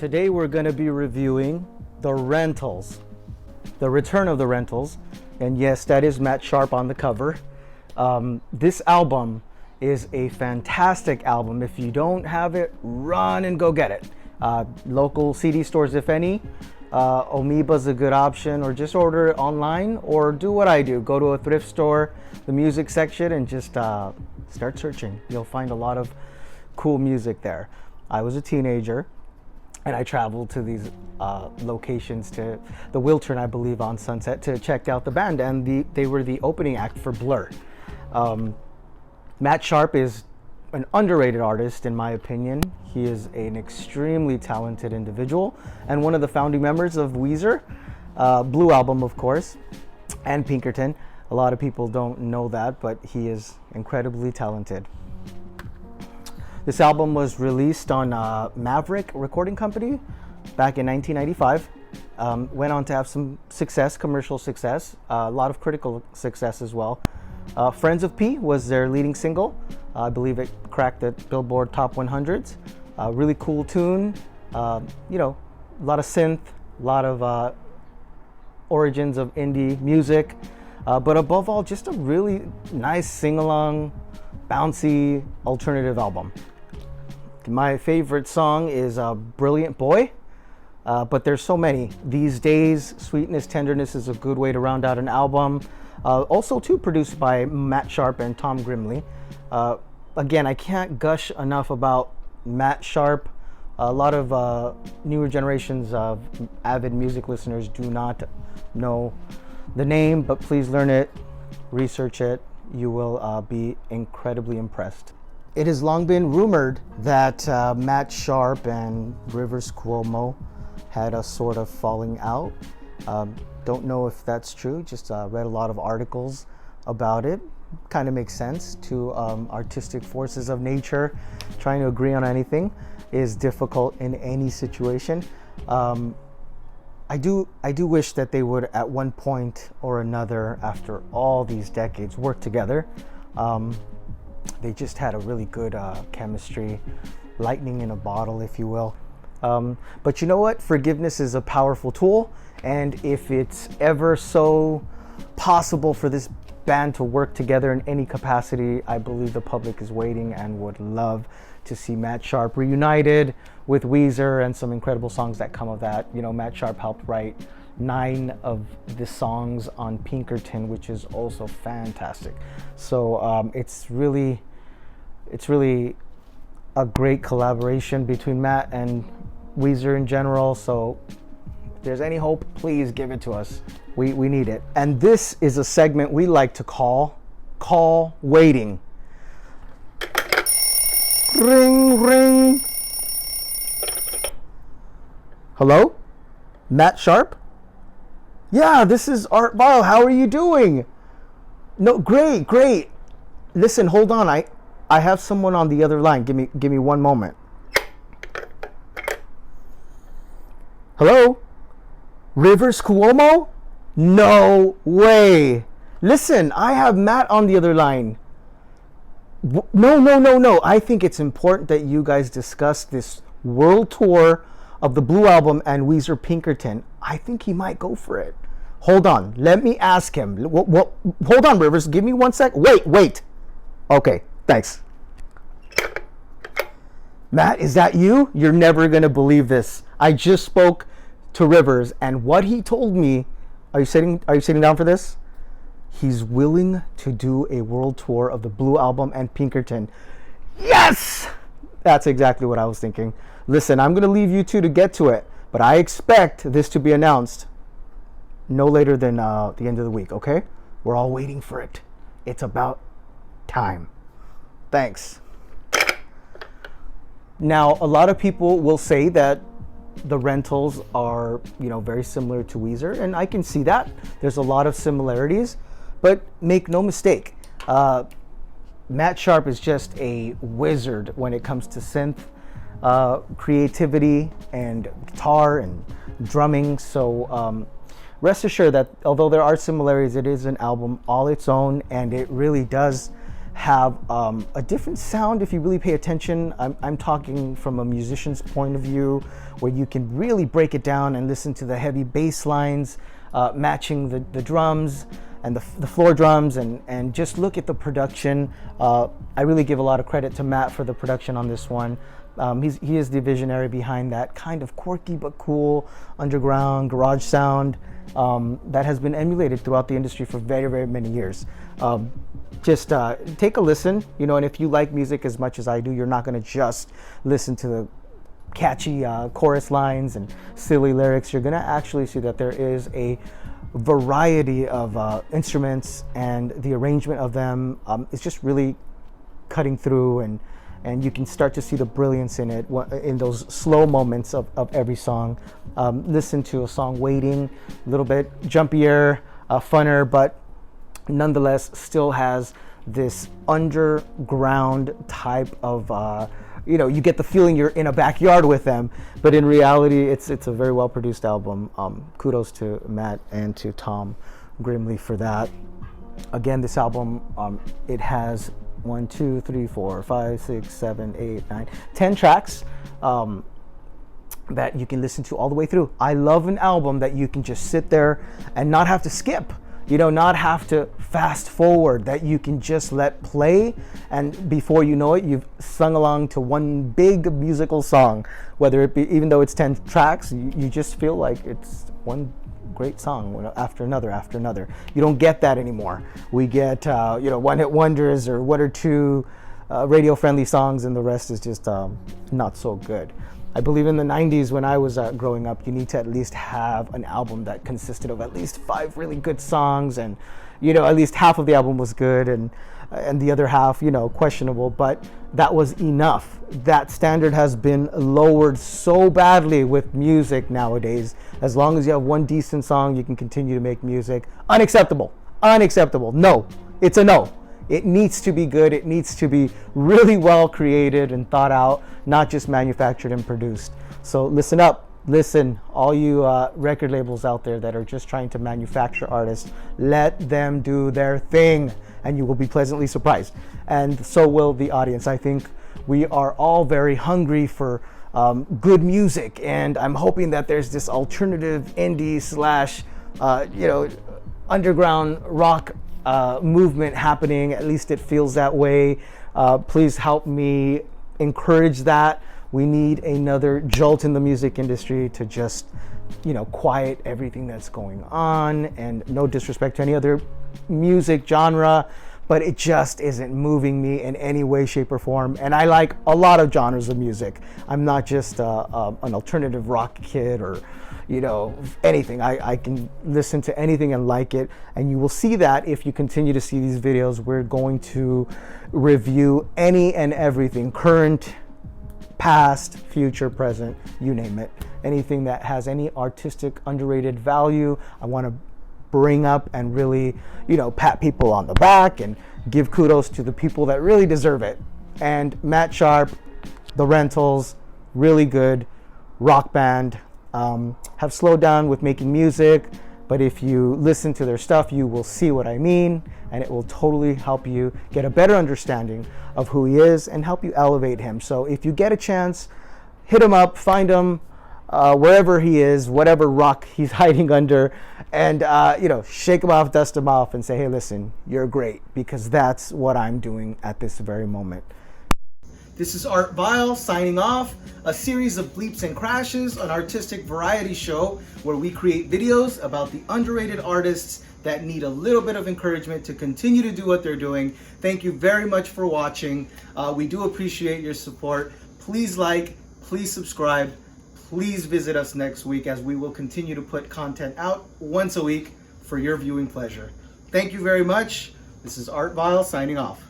Today we're going to be reviewing The Rentals, the return of The Rentals, and yes, that is Matt Sharp on the cover. This album is a fantastic album. If you don't have it, run and go get it. Local CD stores, if any. Amoeba's a good option, or just order it online, or do what I do. Go to a thrift store, the music section, and just start searching. You'll find a lot of cool music there. I was a teenager and I traveled to these locations, to the Wiltern, I believe, on Sunset, to check out the band, and they were the opening act for Blur. Matt Sharp is an underrated artist, in my opinion. He is an extremely talented individual and one of the founding members of Weezer, Blue Album, of course, and Pinkerton. A lot of people don't know that, but he is incredibly talented. This album was released on Maverick Recording Company back in 1995. Went on to have some success, commercial success, a lot of critical success as well. Friends of P was their leading single. I believe it cracked the Billboard Top 100s. Really cool tune, you know, a lot of synth, a lot of origins of indie music, but above all, just a really nice sing-along, bouncy, alternative album. My favorite song is Brilliant Boy, but there's so many. These Days, Sweetness, Tenderness is a good way to round out an album. Also, too, produced by Matt Sharp and Tom Grimley. Again, I can't gush enough about Matt Sharp. A lot of newer generations of avid music listeners do not know the name, but please learn it, research it. You will be incredibly impressed. It has long been rumored that Matt Sharp and Rivers Cuomo had a sort of falling out. Don't know if that's true, just read a lot of articles about it. Kind of makes sense. Two artistic forces of nature trying to agree on anything is difficult in any situation. I do wish that they would at one point or another, after all these decades, work together. They just had a really good chemistry, lightning in a bottle, if you will. But you know what? Forgiveness is a powerful tool, and if it's ever so possible for this band to work together in any capacity, I believe the public is waiting and would love to see Matt Sharp reunited with Weezer and some incredible songs that come of that. You know, Matt Sharp helped write 9 of the songs on Pinkerton, which is also fantastic. So it's really a great collaboration between Matt and Weezer in general. So if there's any hope, please give it to us. We need it. And this is a segment we like to call Waiting. Ring, ring. Hello? Matt Sharp? Yeah, this is Art Vile. How are you doing? No, great. Listen, hold on. I have someone on the other line. Give me one moment. Hello? Rivers Cuomo? No way. Listen, I have Matt on the other line. No. I think it's important that you guys discuss this world tour of the Blue Album and Weezer Pinkerton. I think he might go for it. Hold on. Let me ask him. Hold on, Rivers. Give me 1 sec. Wait. Okay, thanks. Matt, is that you? You're never going to believe this. I just spoke to Rivers, and what he told me, are you sitting down for this? He's willing to do a world tour of the Blue Album and Pinkerton. Yes! That's exactly what I was thinking. Listen, I'm going to leave you two to get to it, but I expect this to be announced no later than the end of the week, okay? We're all waiting for it. It's about time. Thanks. Now, a lot of people will say that the Rentals are, very similar to Weezer, and I can see that. There's a lot of similarities, but make no mistake, Matt Sharp is just a wizard when it comes to synth creativity and guitar and drumming. So rest assured that although there are similarities, it is an album all its own, and it really does have a different sound if you really pay attention. I'm talking from a musician's point of view, where you can really break it down and listen to the heavy bass lines matching the drums and the floor drums, and just look at the production. I really give a lot of credit to Matt for the production on this one. He is the visionary behind that kind of quirky but cool underground garage sound that has been emulated throughout the industry for very, very many years. Just take a listen, you know, and if you like music as much as I do, you're not going to just listen to the catchy chorus lines and silly lyrics. You're going to actually see that there is a variety of instruments, and the arrangement of them is just really cutting through, and you can start to see the brilliance in it in those slow moments of every song. Listen to a song Waiting, a little bit jumpier, funner, but nonetheless still has this underground type of, you know, you get the feeling you're in a backyard with them, but in reality it's a very well produced album. Kudos to Matt and to Tom Grimley for that. Again, this album, it has 1, 2, 3, 4, 5, 6, 7, 8, 9, 10 tracks that you can listen to all the way through. I love an album that you can just sit there and not have to skip, you know, not have to fast forward, that you can just let play, and before you know it, you've sung along to one big musical song. Whether it be, even though it's 10 tracks, you just feel like it's one great song after another after another. You don't get that anymore. We get you know, one hit wonders or one or two radio friendly songs, and the rest is just not so good. I believe in the 90s, when I was growing up, you need to at least have an album that consisted of at least 5 really good songs, and you know, at least half of the album was good, and the other half, you know, questionable, but that was enough. That standard has been lowered so badly with music nowadays. As long as you have one decent song, you can continue to make music. Unacceptable. Unacceptable. No. It's a no. It needs to be good. It needs to be really well created and thought out, not just manufactured and produced. So listen up. Listen, all you record labels out there that are just trying to manufacture artists, let them do their thing, and you will be pleasantly surprised. And so will the audience. I think we are all very hungry for good music, and I'm hoping that there's this alternative indie slash, you know, underground rock movement happening. At least it feels that way. Please help me encourage that. We need another jolt in the music industry to just, you know, quiet everything that's going on. And no disrespect to any other music genre, but it just isn't moving me in any way, shape, or form. And I like a lot of genres of music. I'm not just an alternative rock kid or, you know, anything. I can listen to anything and like it. And you will see that if you continue to see these videos. We're going to review any and everything, current, past, future, present, you name it. Anything that has any artistic underrated value, I want to bring up and really, you know, pat people on the back and give kudos to the people that really deserve it. And Matt Sharp, The Rentals, really good rock band, have slowed down with making music, but if you listen to their stuff, you will see what I mean, and it will totally help you get a better understanding of who he is and help you elevate him. So if you get a chance, hit him up, find him wherever he is, whatever rock he's hiding under, and you know, shake him off, dust him off, and say, hey, listen, you're great, because that's what I'm doing at this very moment. This is Art Vile signing off, a series of bleeps and crashes, an artistic variety show where we create videos about the underrated artists that need a little bit of encouragement to continue to do what they're doing. Thank you very much for watching. We do appreciate your support. Please like, please subscribe, please visit us next week, as we will continue to put content out once a week for your viewing pleasure. Thank you very much. This is Art Vile signing off.